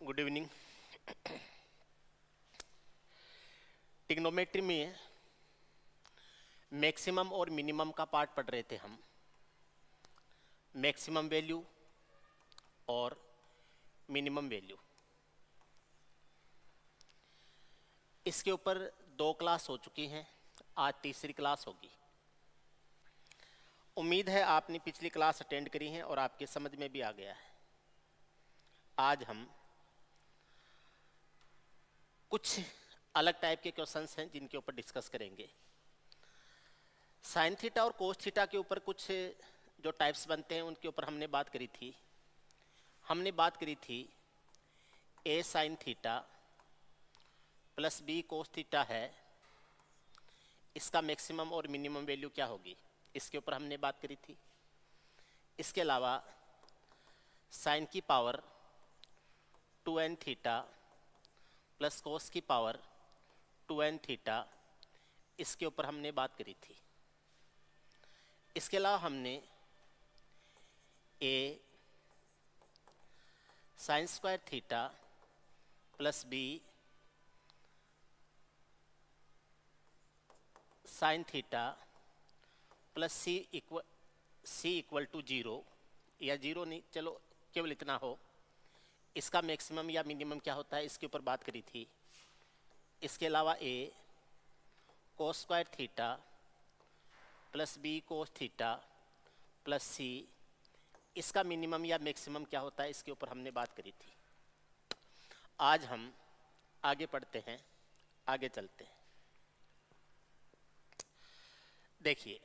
Good evening. Trigonometry में maximum और minimum का पार्ट पढ़ रहे थे हम। मैक्सिमम वैल्यू और मिनिमम वैल्यू, इसके ऊपर 2 क्लास हो चुकी हैं, आज तीसरी क्लास होगी। उम्मीद है आपने पिछली क्लास अटेंड करी है और आपके समझ में भी आ गया है। आज हम कुछ अलग टाइप के क्वेश्चंस हैं जिनके ऊपर डिस्कस करेंगे। साइन थीटा और कोस थीटा के ऊपर कुछ जो टाइप्स बनते हैं उनके ऊपर हमने बात करी थी। हमने बात करी थी A sine theta plus B cos theta है, इसका मैक्सिमम और मिनिमम वैल्यू क्या होगी, इसके ऊपर हमने बात करी थी। इसके अलावा साइन की पावर 2n थीटा प्लस कोस की पावर 2n थीटा, इसके ऊपर हमने बात करी थी। इसके अलावा हमने A sine square theta plus B sine theta plus C equal to 0 या 0 नहीं, चलो केवल इतना हो, इसका मैक्सिमम या मिनिमम क्या होता है, इसके ऊपर बात करी थी। इसके अलावा A cos square theta plus B cos theta plus C, इसका मिनिमम या मैक्सिमम क्या होता है, इसके ऊपर हमने बात करी थी। आज हम आगे पढ़ते हैं, आगे चलते हैं। देखिए,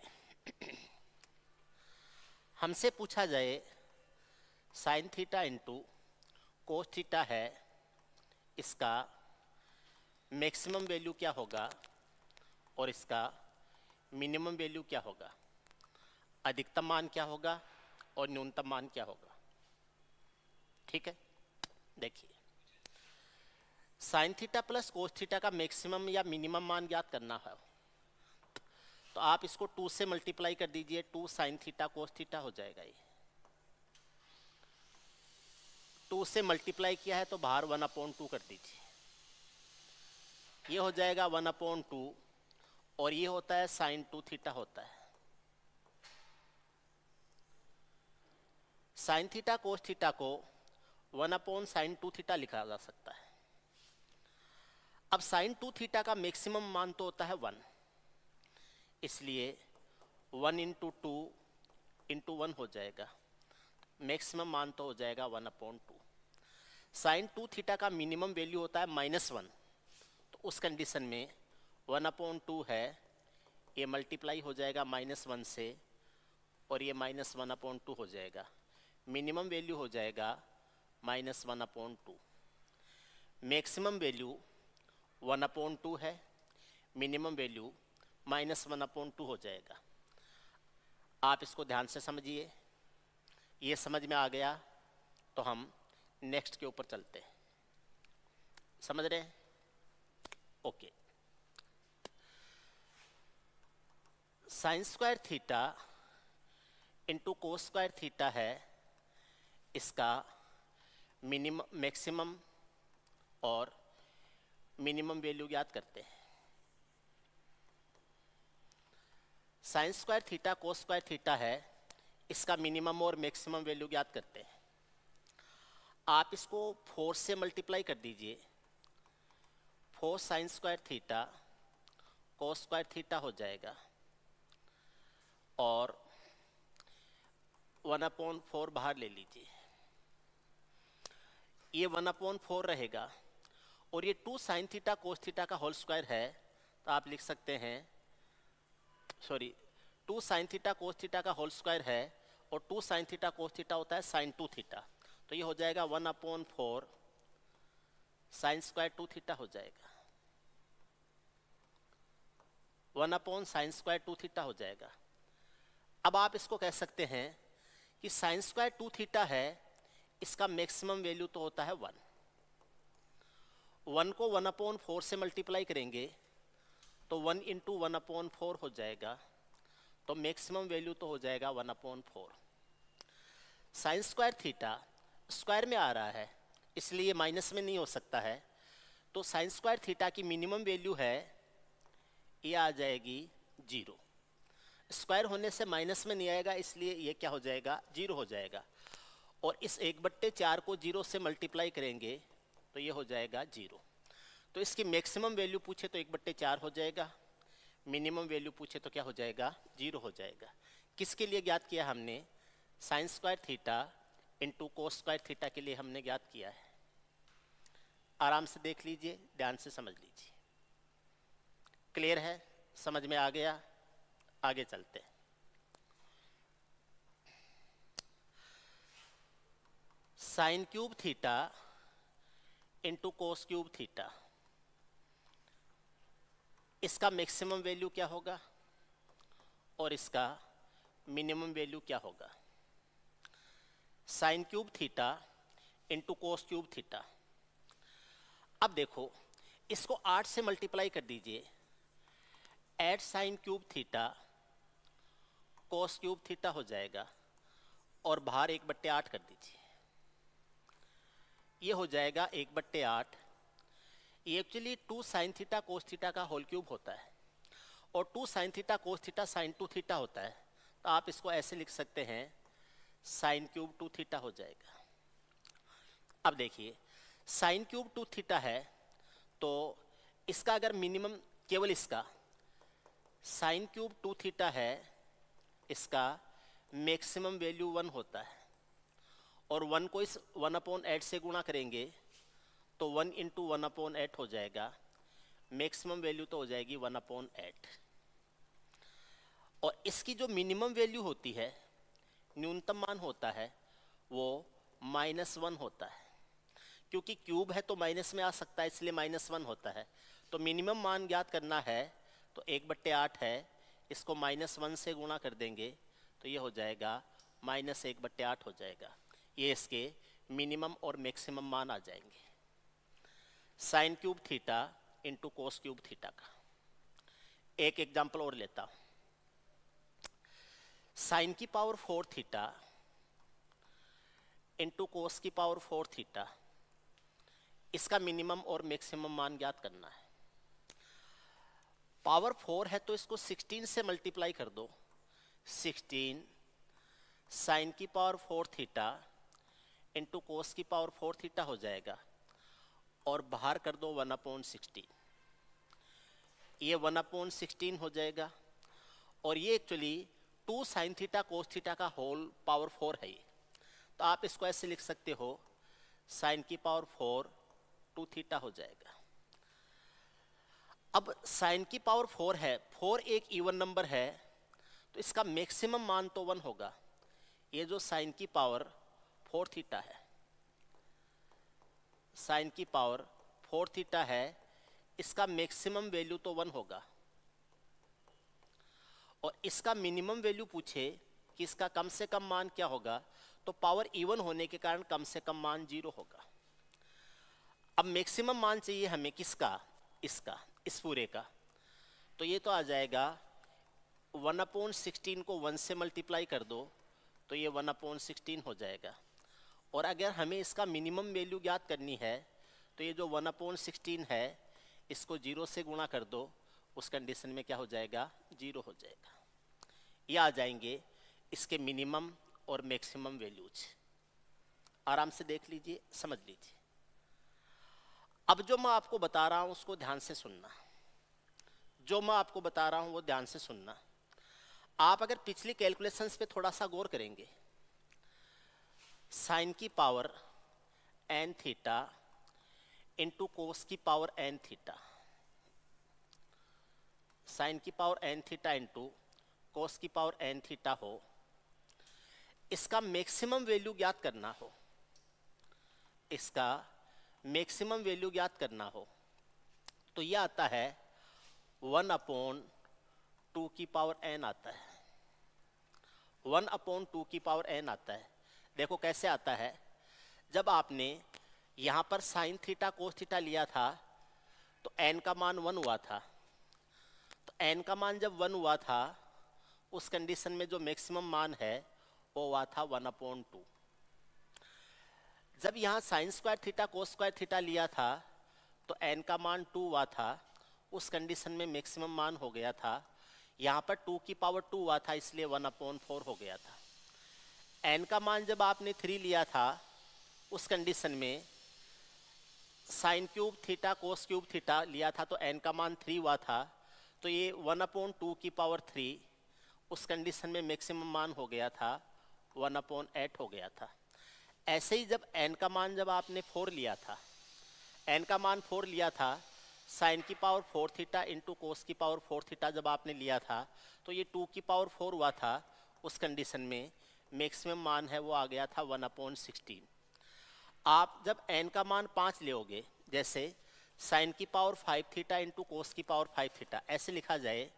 हमसे पूछा जाए sine theta into cos theta है, इसका मैक्सिमम वैल्यू क्या होगा और इसका मिनिमम वैल्यू क्या होगा, अधिकतम मान क्या होगा और न्यूनतम मान क्या होगा। ठीक है, देखिए sign theta plus cos theta का मैक्सिमम या मिनिमम मान ज्ञात करना है तो आप इसको 2 से मल्टीप्लाई कर दीजिए, 2 साइन थीटा कोस थीटा हो जाएगा। ये 2 से मल्टीप्लाई किया है तो बाहर 1/2 कर दीजिए, ये हो जाएगा 1/2 और ये होता है साइन 2 थीटा होता है। साइन थीटा कोस थीटा को 1/sin 2 थीटा लिखा जा सकता है। अब साइन 2 थीटा का मैक्सिमम मान तो होता है 1, इसलिए 1 × 2 × 1 हो जाएगा, मैक्सिमम मान तो हो जाएगा 1/2। साइन 2 थीटा का मिनिमम वैल्यू होता है -1, तो उस कंडीशन में 1/2 है, ये मल्टीप्लाई हो जाएगा -1 से और ये -1/2 हो जाएगा, मिनिमम वैल्यू हो जाएगा -1/2। मैक्सिमम वैल्यू 1/2 है, मिनिमम वैल्यू -1/2 हो जाएगा। आप इसको ध्यान से समझिए, ये समझ में आ गया तो हम नेक्स्ट के ऊपर चलते हैं। समझ रहे हैं? Okay. Sign square theta into cos square theta है, इसका मैक्सिमम और मिनिमम वैल्यू ज्ञात करते हैं। Sign square theta cos square theta है, इसका मिनिमम और मैक्सिमम वैल्यू ज्ञात करते हैं। आप इसको 4 से मल्टीप्लाई कर दीजिए, 4 sign square theta cos square theta हो जाएगा और 1/4 बाहर ले लीजिए, ये 1/4 रहेगा और ये 2 साइन थीटा कोस थीटा का होल स्क्वायर है, तो आप लिख सकते हैं 2 साइन थीटा कोस थीटा का होल स्क्वायर है और 2 साइन थीटा कोस थीटा होता है साइन 2 थीटा, तो ये हो जाएगा 1/4 साइन स्क्वायर 2 थीटा हो जाएगा, 1/sin स्क्वायर 2 थीटा हो जाएगा। अब आप इसको कह सकते हैं कि साइन स्क्वायर 2 थीटा है, इसका मैक्सिमम वैल्यू तो होता है 1। 1 को 1/4 से मल्टीप्लाई करेंगे तो 1 × 1/4 हो जाएगा, तो मैक्सिमम वैल्यू तो हो जाएगा 1/4। साइन स्क्वायर थीटा स्क्वायर में आ रहा है, इसलिए माइनस में नहीं हो सकता है, तो साइन स्क्वायर थीटा की मिनिमम वैल्यू है, ये आ जाएगी 0। स्क्वायर होने से माइनस में नहीं आएगा, इसलिए ये क्या हो जाएगा, 0 हो जाएगा। और इस 1/4 को 0 से मल्टीप्लाई करेंगे तो ये हो जाएगा 0। तो इसकी मैक्सिमम वैल्यू पूछे तो 1/4 हो जाएगा, मिनिमम वैल्यू पूछे तो क्या हो जाएगा, 0 हो जाएगा। किसके लिए ज्ञात किया हमने, sign square theta into cos square theta के लिए हमने ज्ञात किया है। आराम से देख लीजिए, ध्यान से समझ लीजिए। क्लियर है, समझ में आ गया? आगे चलते हैं। Sine cube theta into cos cube theta, इसका मैक्सिमम वैल्यू क्या होगा और इसका मिनिमम वैल्यू क्या होगा। Sine cube theta into cos cube theta, अब देखो इसको 8 से मल्टीप्लाई कर दीजिए, 8 sine cube theta cos cube theta हो जाएगा, और बाहर 1/8 कर दीजिए, ये हो जाएगा 1/8। ये actually 2 sine theta cos theta का होल क्यूब होता है, और 2 sine theta cos theta sine 2 theta होता है, तो आप इसको ऐसे लिख सकते हैं, साइन क्यूब 2 थीटा हो जाएगा। अब देखिए साइन क्यूब 2 थीटा है, तो इसका अगर मिनिमम, केवल इसका साइन क्यूब 2 थीटा है, इसका मैक्सिमम वैल्यू 1 होता है, और 1 को इस 1/8 से गुणा करेंगे तो 1 इंटू 1/8 हो जाएगा, मैक्सिमम वैल्यू तो हो जाएगी 1/8। और इसकी जो मिनिमम वैल्यू होती है, न्यूनतम मान होता है, वो -1 होता है, क्योंकि क्यूब है तो माइनस में आ सकता है, इसलिए -1 होता है। तो मिनिमम मान ज्ञात करना है, तो 1/8 है, इसको -1 से गुणा कर देंगे तो ये हो जाएगा -1/8 हो जाएगा। ये इसके मिनिमम और मैक्सिमम मान आ जाएंगे। Sine cube theta into cos cube theta का एक एग्जाम्पल और लेता हूं। साइन की पावर 4 थीटा इंटू कोस की पावर 4 थीटा, इसका मिनिमम और मैक्सिमम मान ज्ञात करना है। पावर 4 है तो इसको 16 से मल्टीप्लाई कर दो, 16 साइन की पावर 4 थीटा इंटू कोस की पावर 4 थीटा हो जाएगा, और बाहर कर दो 1/16, ये 1/16 हो जाएगा। और ये actually 2 sine theta cos theta का होल पावर 4 है ये, तो आप इसको ऐसे लिख सकते हो, साइन की पावर 4 2 थीटा हो जाएगा। अब साइन की पावर 4 है, 4 एक इवन नंबर है, तो इसका मैक्सिमम मान तो 1 होगा। ये जो साइन की पावर 4 थीटा है, साइन की पावर 4 थीटा है, इसका मैक्सिमम वैल्यू तो 1 होगा, और इसका मिनिमम वैल्यू पूछे कि इसका कम से कम मान क्या होगा, तो पावर इवन होने के कारण कम से कम मान 0 होगा। अब मैक्सिमम मान चाहिए हमें किसका, इसका, इस पूरे का, तो ये तो आ जाएगा 1/16 को 1 से मल्टीप्लाई कर दो तो ये 1/16 हो जाएगा। और अगर हमें इसका मिनिमम वैल्यू ज्ञात करनी है, तो ये जो 1/16 है, इसको 0 से गुणा कर दो, उस कंडीशन में क्या हो जाएगा, 0 हो जाएगा। ये आ जाएंगे इसके मिनिमम और मैक्सिमम वैल्यूज। आराम से देख लीजिए, समझ लीजिए। अब जो मैं आपको बता रहा हूं उसको ध्यान से सुनना, जो मैं आपको बता रहा हूं वो ध्यान से सुनना। आप अगर पिछली कैलकुलेशंस पे थोड़ा सा गौर करेंगे, साइन की power n theta into cos की पावर n थीटा, साइन की power n theta into cos की पावर n थीटा हो, इसका मैक्सिमम वैल्यू ज्ञात करना हो, इसका मैक्सिमम वैल्यू ज्ञात करना हो, तो यह आता है 1/2 की पावर n आता है, 1/2 की पावर n आता है। देखो कैसे आता है, जब आपने यहां पर साइन थीटा कोस थीटा लिया था तो n का मान 1 हुआ था, तो n का मान जब 1 हुआ था, उस कंडीशन में जो मैक्सिमम मान है वो हुआ था 1/2। जब यहाँ sign square theta cos square theta लिया था तो n का मान 2 हुआ था, उस कंडीशन में मैक्सिमम मान हो गया था। यहाँ पर 2 की पावर 2 हुआ था, इसलिए 1/4 हो गया था। n का मान जब आपने 3 लिया था उस कंडीशन में sine cube theta cos cube theta लिया था तो n का मान 3 हुआ था, तो ये 1/2 की पावर 3 उस कंडीशन में मैक्सिमम मान हो गया था, 1/8 हो गया था। ऐसे ही जब n का मान जब आपने 4 लिया था, n का मान 4 लिया था, साइन की पावर 4 थीटा इंटू कोस की पावर 4 थीटा जब आपने लिया था तो ये 2 की पावर 4 हुआ था, उस कंडीशन में मैक्सिमम मान है वो आ गया था 1/16। आप जब n का मान 5 लोगे, जैसे साइन की पावर 5 थीटा इंटू कोस की पावर 5 थीटा, ऐसे लिखा जाए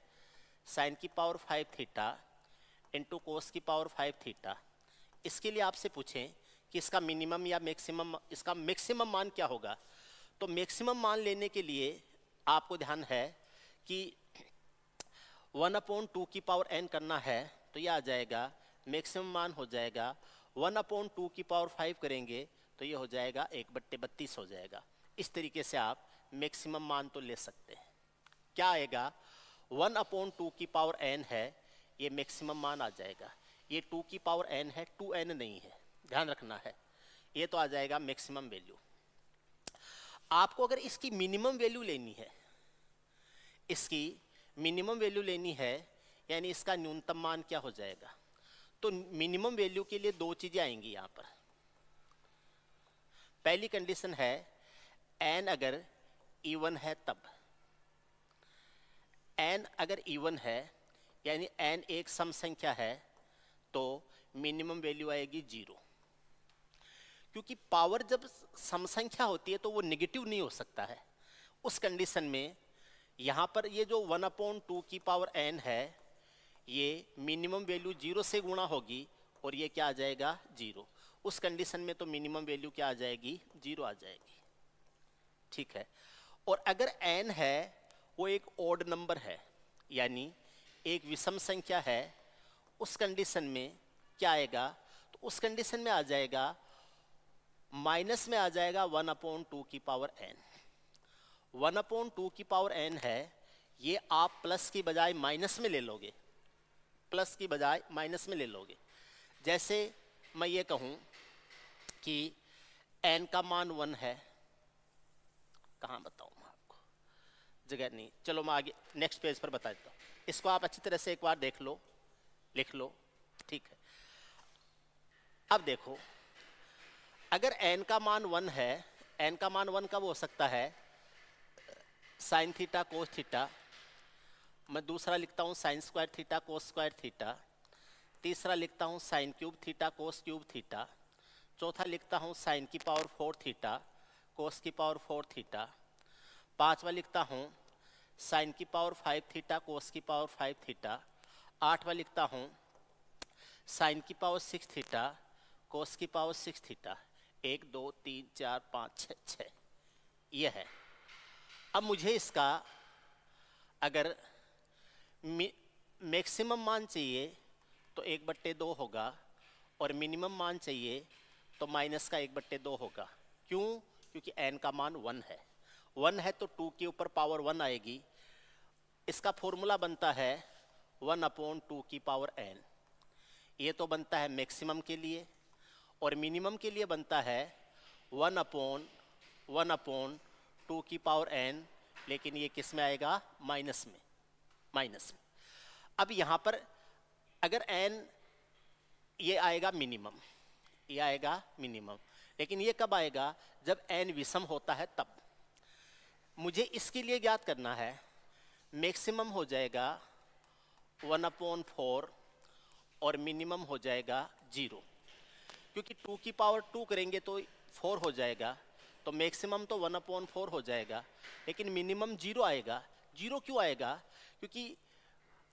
साइन की पावर 5 थीटा इंटू कोस की पावर 5 थीटा। इसके लिए आपसे पूछें कि इसका मिनिमम या मैक्सिमम, इसका मैक्सिमम मान क्या होगा, तो मैक्सिमम मान लेने के लिए आपको ध्यान है कि 1/2 की पावर n करना है, तो यह आ जाएगा मैक्सिमम मान हो जाएगा 1/2 की पावर 5 करेंगे तो ये हो जाएगा 1/32 हो जाएगा। इस तरीके से आप मैक्सिमम मान तो ले सकते हैं। क्या आएगा, 1/2 की पावर n है, ये मैक्सिमम मान आ जाएगा। ये 2 की पावर n है, 2n नहीं है, ध्यान रखना है। ये तो आ जाएगा मैक्सिमम वैल्यू। आपको अगर इसकी मिनिमम वैल्यू लेनी है, इसकी मिनिमम वैल्यू लेनी है, यानी इसका न्यूनतम मान क्या हो जाएगा, तो मिनिमम वैल्यू के लिए दो चीजें आएंगी यहाँ पर। पहली कंडीशन है n अगर इवन है तब, n अगर इवन है यानी n एक सम संख्या है तो मिनिमम वैल्यू आएगी 0। क्योंकि पावर जब सम संख्या होती है तो वो नेगेटिव नहीं हो सकता है। उस कंडीशन में यहाँ पर ये जो 1/2 की पावर n है, ये मिनिमम वैल्यू 0 से गुणा होगी और ये क्या आ जाएगा 0। उस कंडीशन में तो मिनिमम वैल्यू क्या आ जाएगी 0 आ जाएगी, ठीक है। और अगर n है वो एक ओड नंबर है, यानी एक विषम संख्या है, उस कंडीशन में क्या आएगा, तो उस कंडीशन में आ जाएगा माइनस में आ जाएगा 1/2 की पावर n। 1/2 की पावर n है, ये आप प्लस की बजाय माइनस में ले लोगे, प्लस की बजाय माइनस में ले लोगे। जैसे मैं ये कहूं कि n का मान 1 है, कहाँ बताऊं मैं आपको, जगह नहीं, चलो मैं आगे नेक्स्ट पेज पर बता देता हूँ। इसको आप अच्छी तरह से एक बार देख लो, लिख लो, ठीक है। अब देखो, अगर n का मान 1 है, n का मान 1 कब हो सकता है, साइन थीटा कोस थीटा, मैं दूसरा लिखता हूँ sign square theta cos square theta, तीसरा लिखता हूँ sine cube theta cos cube theta, चौथा लिखता हूँ साइन की पावर 4 थीटा कोस की पावर 4 थीटा, पांचवा लिखता हूँ साइन की पावर 5 थीटा कोस की पावर 5 थीटा, आठवां लिखता हूँ साइन की पावर 6 थीटा कोस की पावर 6 थीटा। 1 2 3 4 5 6 ये है। अब मुझे इसका अगर मैक्सिमम मान चाहिए तो 1/2 होगा और मिनिमम मान चाहिए तो माइनस का 1/2 होगा। क्यों? क्योंकि n का मान 1 है, 1 है तो 2 के ऊपर पावर 1 आएगी। इसका फॉर्मूला बनता है 1/2 की पावर n। ये तो बनता है मैक्सिमम के लिए, और मिनिमम के लिए बनता है 1/2 की पावर n, लेकिन ये किस में आएगा, माइनस में, माइनस में। अब यहाँ पर अगर n ये आएगा मिनिमम, ये आएगा मिनिमम, लेकिन ये कब आएगा, जब n विषम होता है तब। मुझे इसके लिए ज्ञात करना है, मैक्सिमम हो जाएगा 1/4 और मिनिमम हो जाएगा 0। क्योंकि 2 की पावर 2 करेंगे तो 4 हो जाएगा, तो मैक्सिमम तो 1/4 हो जाएगा, लेकिन मिनिमम 0 आएगा। 0 क्यों आएगा? क्योंकि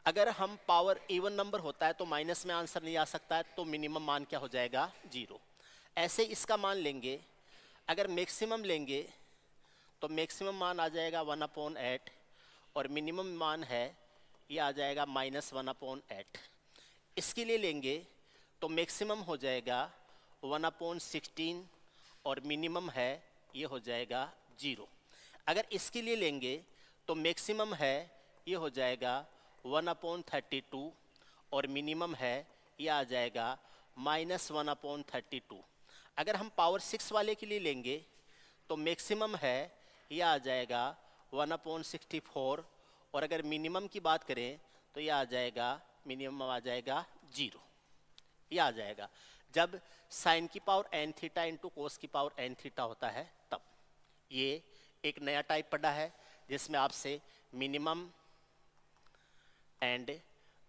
अगर हम पावर इवन नंबर होता है तो माइनस में आंसर नहीं आ सकता है, तो मिनिमम मान क्या हो जाएगा, 0। ऐसे इसका मान लेंगे, अगर मैक्सिमम लेंगे तो मैक्सिमम मान आ जाएगा 1/8 और मिनिमम मान है ये आ जाएगा -1/8। इसके लिए लेंगे तो मैक्सिमम हो जाएगा 1/16 और मिनिमम है ये हो जाएगा 0। अगर इसके लिए लेंगे तो मैक्सिमम है ये हो जाएगा 1/32 और मिनिमम है ये आ जाएगा -1/32। अगर हम पावर 6 वाले के लिए लेंगे तो मैक्सिमम है ये आ जाएगा 1/64 और अगर मिनिमम की बात करें तो ये आ जाएगा, मिनिमम आ जाएगा 0। ये आ जाएगा जब साइन की power n theta into cos की पावर n थीटा होता है तब। ये एक नया टाइप पढ़ा है जिसमें आपसे मिनिमम एंड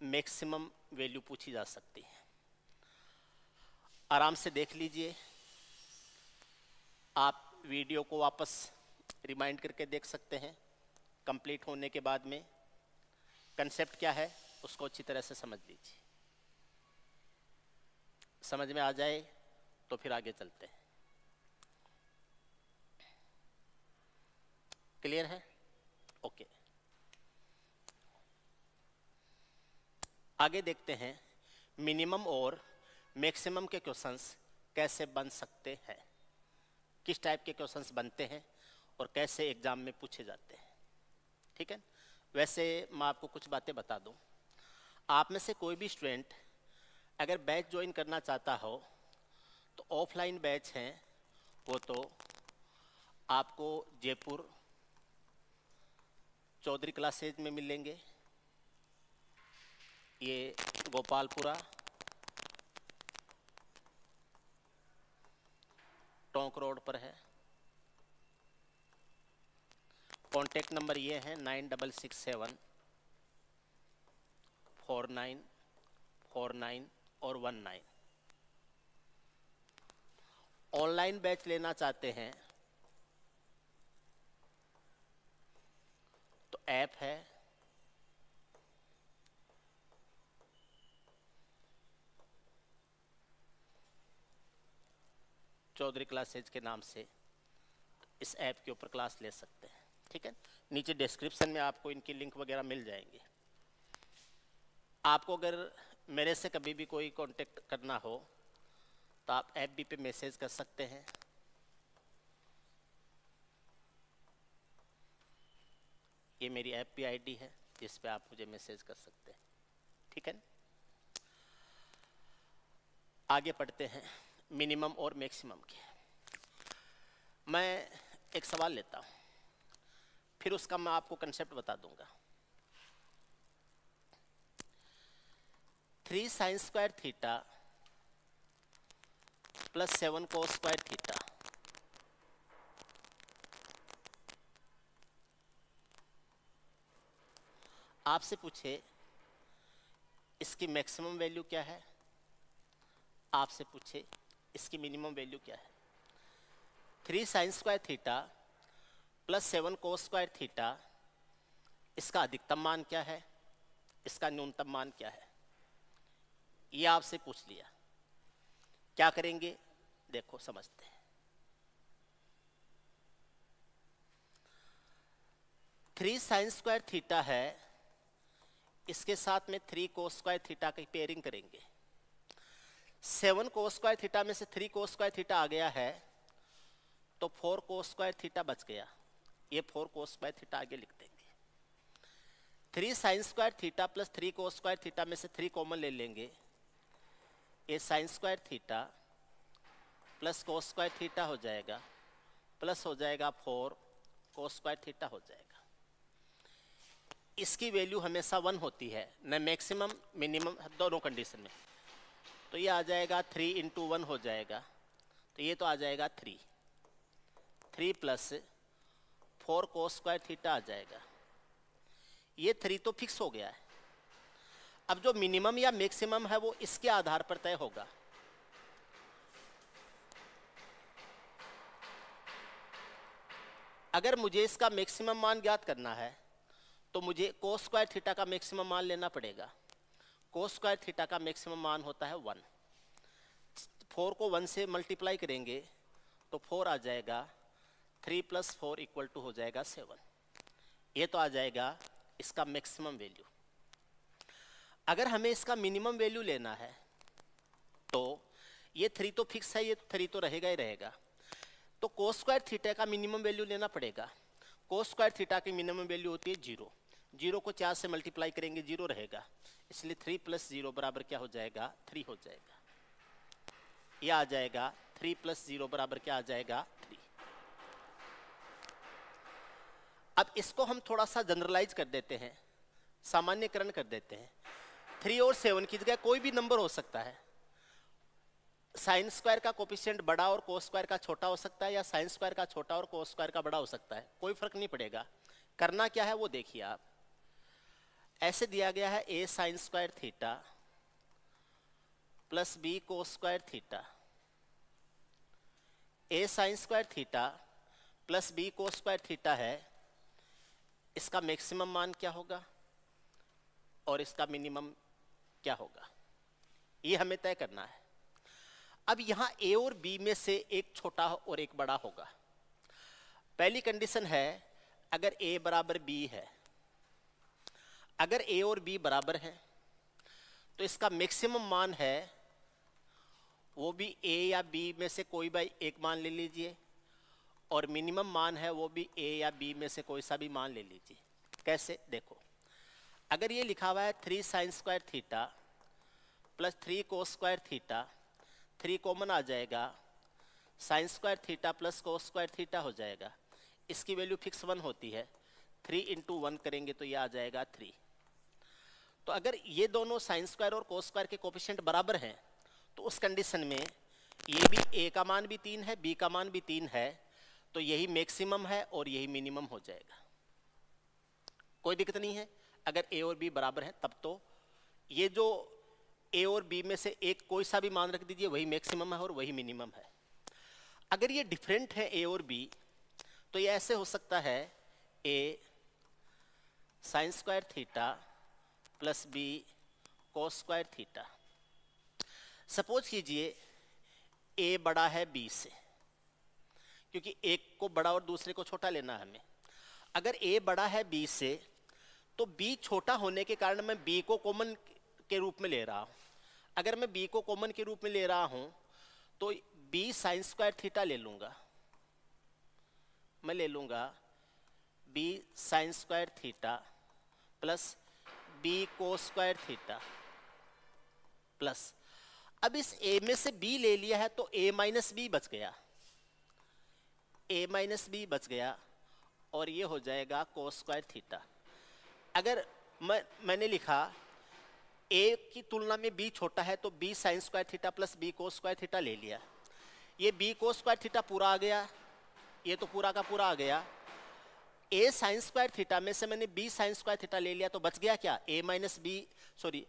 मैक्सिमम वैल्यू पूछी जा सकती है। आराम से देख लीजिए, आप वीडियो को वापस रिमाइंड करके देख सकते हैं कंप्लीट होने के बाद में। कंसेप्ट क्या है उसको अच्छी तरह से समझ लीजिए, समझ में आ जाए तो फिर आगे चलते हैं। क्लियर है? ओके, आगे देखते हैं मिनिमम और मैक्सिमम के क्वेश्चंस कैसे बन सकते हैं, किस टाइप के क्वेश्चंस बनते हैं और कैसे एग्जाम में पूछे जाते हैं। ठीक है, वैसे मैं आपको कुछ बातें बता दूं। आप में से कोई भी स्टूडेंट अगर बैच ज्वाइन करना चाहता हो तो ऑफलाइन बैच हैं वो तो आपको जयपुर चौधरी क्लासेज में मिलेंगे, ये गोपालपुरा टोंक रोड पर है। कॉन्टेक्ट नंबर ये है 9667 4949 और 19। ऑनलाइन बैच लेना चाहते हैं तो ऐप है चौधरी क्लासेज के नाम से, इस ऐप के ऊपर क्लास ले सकते हैं। ठीक है, नीचे डिस्क्रिप्शन में आपको इनकी लिंक वगैरह मिल जाएंगे। आपको अगर मेरे से कभी भी कोई कांटेक्ट करना हो तो आप FB पे मैसेज कर सकते हैं। ये मेरी FB ID है जिस पे आप मुझे मैसेज कर सकते हैं। ठीक है, आगे पढ़ते हैं मिनिमम और मैक्सिमम के। मैं एक सवाल लेता हूं, फिर उसका मैं आपको कंसेप्ट बता दूंगा। 3 sin square theta plus 7 cos square theta आपसे पूछे इसकी मैक्सिमम वैल्यू क्या है, आपसे पूछे इसकी मिनिमम वैल्यू क्या है। 3 sin square theta plus 7 cos square theta, इसका अधिकतम मान क्या है, इसका न्यूनतम मान क्या है, ये आपसे पूछ लिया। क्या करेंगे देखो समझते हैं। 3 sin स्क्वायर थीटा है, इसके साथ में 3 cos स्क्वायर थीटा की पेयरिंग करेंगे। 7 cos स्क्वायर थीटा में से 3 cos स्क्वायर थीटा आ गया है तो 4 cos स्क्वायर थीटा बच गया, ये 4 cos स्क्वायर थीटा आगे लिख देंगे। 3 sin square theta plus 3 cos square theta में से 3 कॉमन ले लेंगे, ये sin square theta plus cos square theta हो जाएगा, प्लस हो जाएगा 4 cos स्क्वायर थीटा हो जाएगा। इसकी वैल्यू हमेशा 1 होती है, न मैक्सिमम मिनिमम दोनों कंडीशन में। तो ये आ जाएगा 3 × 1 हो जाएगा, तो ये तो आ जाएगा 3 प्लस 4 cos स्क्वायर थीटा आ जाएगा। ये 3 तो फिक्स हो गया है। अब जो मिनिमम या मैक्सिमम है वो इसके आधार पर तय होगा। अगर मुझे इसका मैक्सिमम मान ज्ञात करना है तो मुझे cos स्क्वायर थीटा का मैक्सिमम मान लेना पड़ेगा। cos स्क्वायर थीटा का मैक्सिमम मान होता है 1। 4 को 1 से मल्टीप्लाई करेंगे तो 4 आ जाएगा, 3 + 4 = हो जाएगा 7। ये तो आ जाएगा इसका मैक्सिमम वैल्यू। अगर हमें इसका मिनिमम वैल्यू लेना है तो ये 3 तो फिक्स है, ये 3 तो रहेगा ही रहेगा। तो कोस स्क्वायर थीटा का मिनिमम वैल्यू लेना पड़ेगा। कोस स्क्वायर थीटा की मिनिमम वैल्यू होती है 0। 0 को 4 से मल्टीप्लाई करेंगे 0 रहेगा, इसलिए 3 + 0 बराबर क्या हो जाएगा, 3 हो जाएगा। यह आ जाएगा 3 + 0 बराबर क्या आ जाएगा, 3। अब इसको हम थोड़ा सा जनरलाइज कर देते हैं, सामान्यकरण कर देते हैं। 3 और 7 की जगह कोई भी नंबर हो सकता है। साइन स्क्वायर का कोफिशिएंट बड़ा और कोस स्क्वायर का छोटा हो सकता है, या साइन स्क्वायर का छोटा और कोस स्क्वायर का बड़ा हो सकता है, कोई फर्क नहीं पड़ेगा। करना क्या है वो देखिए आप। ऐसे दिया गया है a sine square theta plus b cos square theta. a sine square theta plus b cos square theta है, इसका मैक्सिमम मान क्या होगा और इसका मिनिमम क्या होगा, ये हमें तय करना है। अब यहां a और b में से एक छोटा और एक बड़ा होगा। पहली कंडीशन है अगर a बराबर b है, अगर a और b बराबर है तो इसका मैक्सिमम मान है वो भी a या b में से कोई भी एक मान ले लीजिए, और मिनिमम मान है वो भी a या b में से कोई सा भी मान ले लीजिए। कैसे, देखो, अगर ये लिखा हुआ है 3 sine square theta plus 3 cos square theta, 3 common आ जाएगा, sine square theta plus cos square theta हो जाएगा। इसकी वैल्यू फिक्स 1 होती है, 3 × 1 करेंगे तो ये आ जाएगा 3। तो अगर ये दोनों साइन स्क्वायर और कोस स्क्वायर के कोफिशिएंट बराबर हैं तो उस कंडीशन में ये भी a का मान भी 3 है, b का मान भी 3 है, तो यही मैक्सिमम है और यही मिनिमम हो जाएगा। कोई दिक्कत नहीं है। अगर a और b बराबर हैं तब तो ये जो a और b में से एक कोई सा भी मान रख दीजिए, वही मैक्सिमम है और वही मिनिमम है। अगर ये डिफरेंट है a और b तो ये ऐसे हो सकता है a sine square theta plus b cos square theta. Suppose कीजिए a बड़ा है b से, क्योंकि एक को बड़ा और दूसरे को छोटा लेना है हमें। अगर a बड़ा है b से तो b छोटा होने के कारण मैं b को कॉमन के रूप में ले रहा हूं। अगर मैं b को कॉमन के रूप में ले रहा हूं तो b साइन स्क्वायर थीटा ले लूंगा, मैं ले लूंगा b sign square theta plus b कोस स्क्वायर थीटा प्लस, अब इस a में से b ले लिया है तो a माइनस b बच गया, a माइनस b बच गया, और ये हो जाएगा कोस स्क्वायर थीटा। अगर मैंने लिखा a की तुलना में b छोटा है तो b sign square theta plus b कोस स्क्वायर थीटा ले लिया, ये b कोस स्क्वायर थीटा पूरा आ गया, ये तो पूरा का पूरा आ गया। a साइन स्क्वायर थीटा में से मैंने b साइन स्क्वायर थीटा ले लिया तो बच गया क्या, a माइनस b, सॉरी,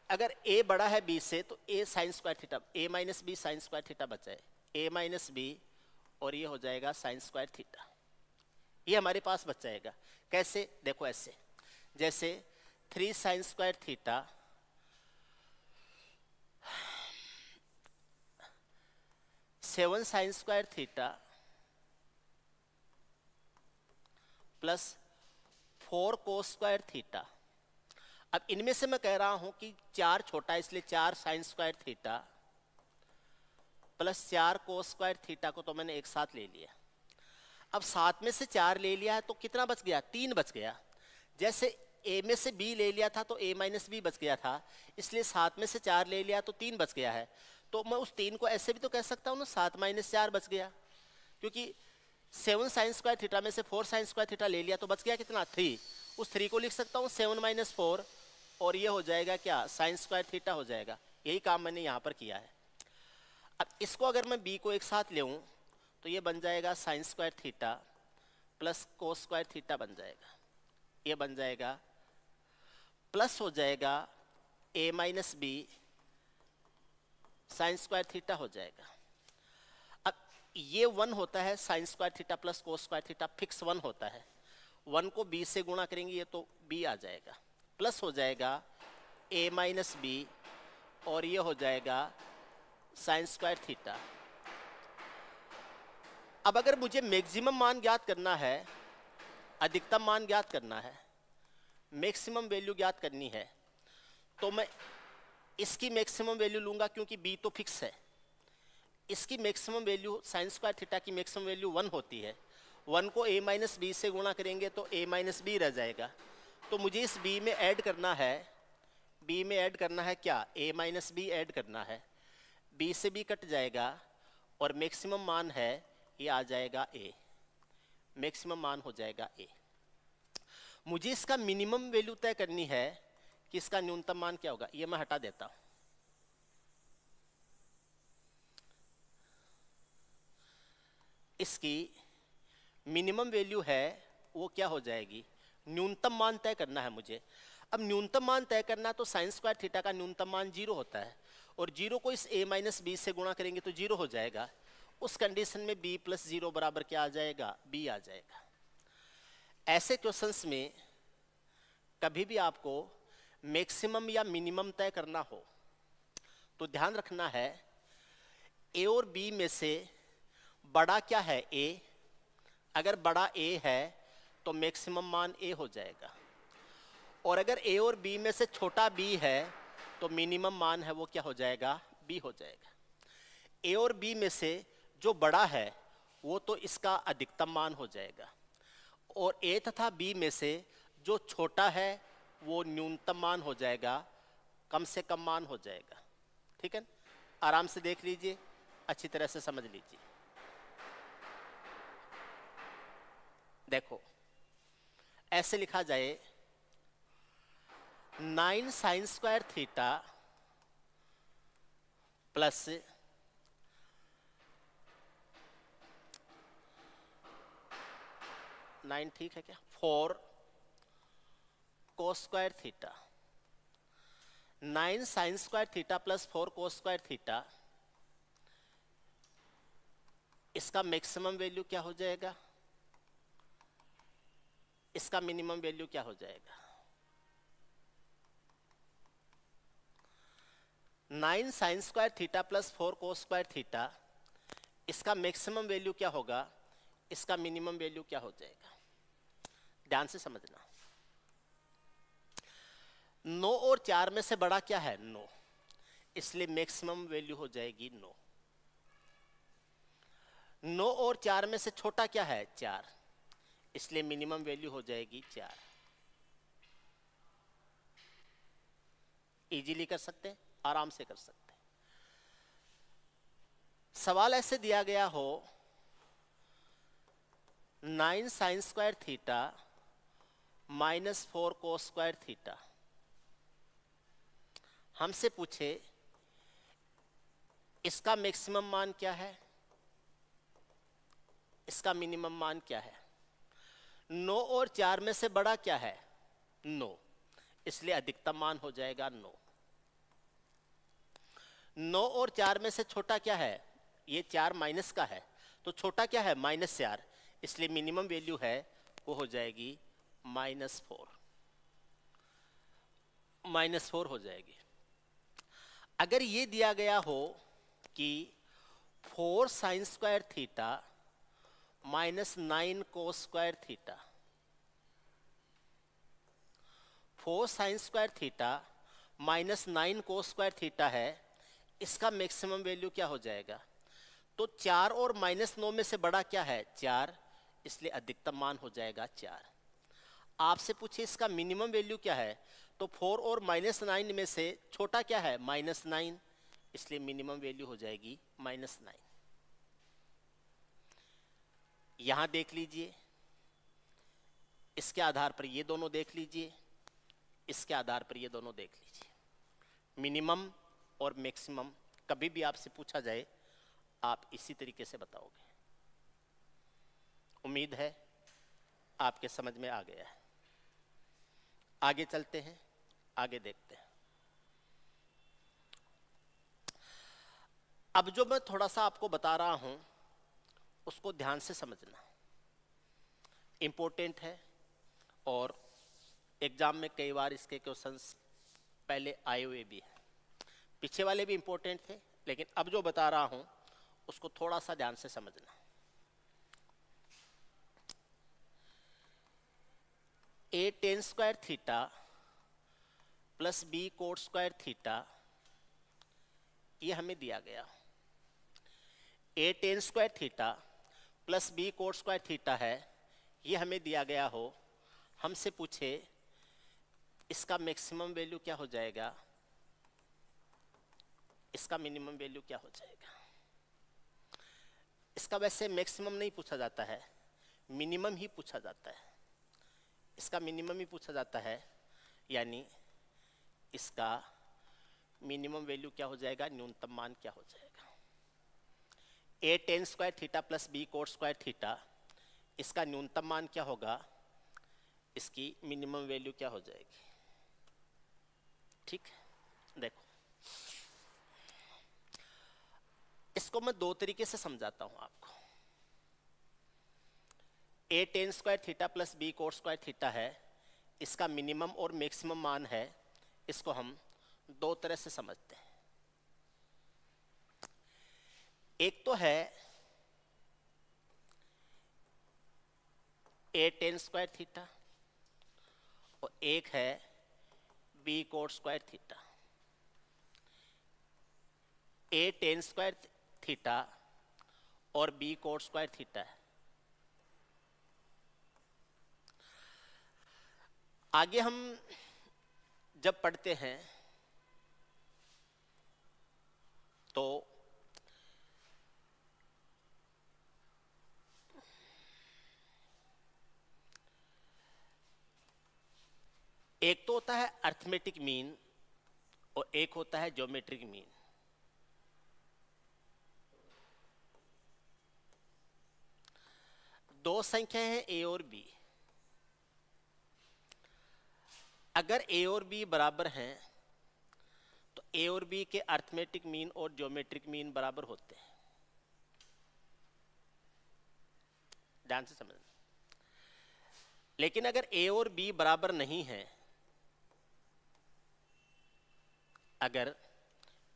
अगर a बड़ा है b से तो a sine square theta, a minus b sign square theta बचा है, a माइनस b, और ये हो जाएगा साइन स्क्वायर थीटा। ये हमारे पास बच जाएगा। कैसे, देखो ऐसे, जैसे 3 sine square theta 7 sign square theta plus 4 cos square theta. अब इनमें से मैं कह रहा हूं कि 4 छोटा है इसलिए 4 sign square theta plus 4 cos square theta को तो मैंने एक साथ ले लिया। अब 7 में से 4 ले लिया है तो कितना बच गया, 3 बच गया। जैसे a में से b ले लिया था तो a माइनस b बच गया था, इसलिए 7 में से 4 ले लिया तो 3 बच गया है। तो मैं उस 3 को ऐसे भी तो कह सकता हूँ ना, 7 माइनस 4 बच गया, क्योंकि 7 साइन स्क्वायर थीटा में से 4 साइन स्क्वायर थीटा ले लिया तो बच गया कितना, 3। उस 3 को लिख सकता हूँ 7 माइनस 4, और ये हो जाएगा क्या, साइन स्क्वायर थीटा हो जाएगा। यही काम मैंने यहाँ पर किया है। अब इसको अगर मैं b को एक साथ लेऊं तो ये बन जाएगा sine square theta plus cos square theta बन जाएगा, ये बन जाएगा, प्लस हो जाएगा a minus b sign square theta हो जाएगा। अब ये 1 होता है, sign square theta plus cos square theta fix 1 होता है, 1 को b से गुणा करेंगे ये तो b आ जाएगा, प्लस हो जाएगा a माइनस b, और ये हो जाएगा साइन स्क्वायर थीटा। अब अगर मुझे मैक्सिमम मान ज्ञात करना है, अधिकतम मान ज्ञात करना है, मैक्सिमम वैल्यू ज्ञात करनी है, तो मैं इसकी मैक्सिमम वैल्यू लूंगा क्योंकि b तो फिक्स है, इसकी maximum value sign square theta की मैक्सिमम वैल्यू 1 होती है। 1 को a माइनस बी से गुणा करेंगे तो a माइनस बी रह जाएगा। तो मुझे इस b में ऐड करना है, b में ऐड करना है क्या, a माइनस बी ऐड करना है। b से b कट जाएगा और मैक्सिमम मान है ये आ जाएगा a, मैक्सिमम मान हो जाएगा a। मुझे इसका मिनिमम वैल्यू तय करनी है कि इसका न्यूनतम मान क्या होगा। ये मैं हटा देता हूं। इसकी मिनिमम वैल्यू है वो क्या हो जाएगी, न्यूनतम मान तय करना है मुझे। अब न्यूनतम मान तय करना तो साइन स्क्वायर थीटा का न्यूनतम मान 0 होता है और 0 को इस a माइनस बी से गुणा करेंगे तो 0 हो जाएगा। उस कंडीशन में b प्लस 0 बराबर क्या आ जाएगा, b आ जाएगा। ऐसे क्वेश्चंस में कभी भी आपको मैक्सिमम या मिनिमम तय करना हो तो ध्यान रखना है a और b में से बड़ा क्या है, a। अगर बड़ा a है तो मैक्सिमम मान a हो जाएगा और अगर a और b में से छोटा b है तो मिनिमम मान है वो क्या हो जाएगा, b हो जाएगा। a और b में से जो बड़ा है वो तो इसका अधिकतम मान हो जाएगा और a तथा b में से जो छोटा है वो न्यूनतम मान हो जाएगा, कम से कम मान हो जाएगा। ठीक है, आराम से देख लीजिए, अच्छी तरह से समझ लीजिए। देखो ऐसे लिखा जाए 9 साइन स्क्वायर थीटा प्लस 9 ठीक है क्या, 4 cos square theta. 9 sine square theta plus 4 cos square theta, इसका मैक्सिमम वैल्यू क्या हो जाएगा, इसका मिनिमम वैल्यू क्या हो जाएगा। 9 sine square theta plus 4 cos square theta, इसका मैक्सिमम वैल्यू क्या होगा, इसका मिनिमम वैल्यू क्या हो जाएगा। ध्यान से समझना। 9 और 4 में से बड़ा क्या है, 9, इसलिए मैक्सिमम वैल्यू हो जाएगी 9। 9 और 4 में से छोटा क्या है, 4, इसलिए मिनिमम वैल्यू हो जाएगी 4। इजीली कर सकते हैं, आराम से कर सकते हैं। सवाल ऐसे दिया गया हो 9 sine square theta minus 4 cos square theta, हमसे पूछे इसका मैक्सिमम मान क्या है, इसका मिनिमम मान क्या है। 9 और 4 में से बड़ा क्या है, 9, इसलिए अधिकतम मान हो जाएगा 9। 9 और 4 में से छोटा क्या है, ये 4 माइनस का है तो छोटा क्या है, -4, इसलिए मिनिमम वैल्यू है वो हो जाएगी -4, -4 हो जाएगी। अगर ये दिया गया हो कि 4 साइन स्क्वायर थीटा -9 कोस square theta, 4 sign square theta -9 कोस स्क्वायर थीटा है, इसका मैक्सिमम वैल्यू क्या हो जाएगा। तो 4 और -9 में से बड़ा क्या है, 4, इसलिए अधिकतम मान हो जाएगा 4। आपसे पूछे इसका मिनिमम वैल्यू क्या है, तो 4 और -9 में से छोटा क्या है, -9, इसलिए मिनिमम वैल्यू हो जाएगी -9। यहां देख लीजिए, इसके आधार पर ये दोनों देख लीजिए, इसके आधार पर ये दोनों देख लीजिए। मिनिमम और मैक्सिमम कभी भी आपसे पूछा जाए आप इसी तरीके से बताओगे। उम्मीद है आपके समझ में आ गया है। आगे चलते हैं, आगे देखते हैं। अब जो मैं थोड़ा सा आपको बता रहा हूं उसको ध्यान से समझना, इंपॉर्टेंट है और एग्जाम में कई बार इसके क्वेश्चंस पहले आए हुए भी हैं। पीछे वाले भी इंपॉर्टेंट थे, लेकिन अब जो बता रहा हूं उसको थोड़ा सा ध्यान से समझना। a tan square theta plus b cot square theta, ये हमें दिया गया। A tan square theta plus B cot square theta है, ये हमें दिया गया हो, हमसे पूछे इसका मैक्सिमम वैल्यू क्या हो जाएगा, इसका मिनिमम वैल्यू क्या हो जाएगा। इसका वैसे मैक्सिमम नहीं पूछा जाता है, मिनिमम ही पूछा जाता है, इसका मिनिमम ही पूछा जाता है, यानी इसका मिनिमम वैल्यू क्या हो जाएगा, न्यूनतम मान क्या हो जाएगा। A tan square theta plus B cot square theta, इसका न्यूनतम मान क्या होगा, इसकी मिनिमम वैल्यू क्या हो जाएगी। ठीक, देखो इसको मैं दो तरीके से समझाता हूं आपको। A tan square theta plus B cot square theta है, इसका मिनिमम और मैक्सिमम मान है, इसको हम दो तरह से समझते हैं। एक तो है ए टेन स्क्वायर थीटा और एक है बी कोट स्क्वायर थीटा। ए टेन स्क्वायर थीटा और बी कोट स्क्वायर थीटा है। आगे हम जब पढ़ते हैं तो एक तो होता है अरिथमेटिक मीन और एक होता है ज्योमेट्रिक मीन। दो संख्याएं हैं ए और बी, अगर ए और बी बराबर हैं तो ए और बी के अरिथमेटिक मीन और ज्योमेट्रिक मीन बराबर होते हैं। ध्यान से समझना। लेकिन अगर ए और बी बराबर नहीं है, अगर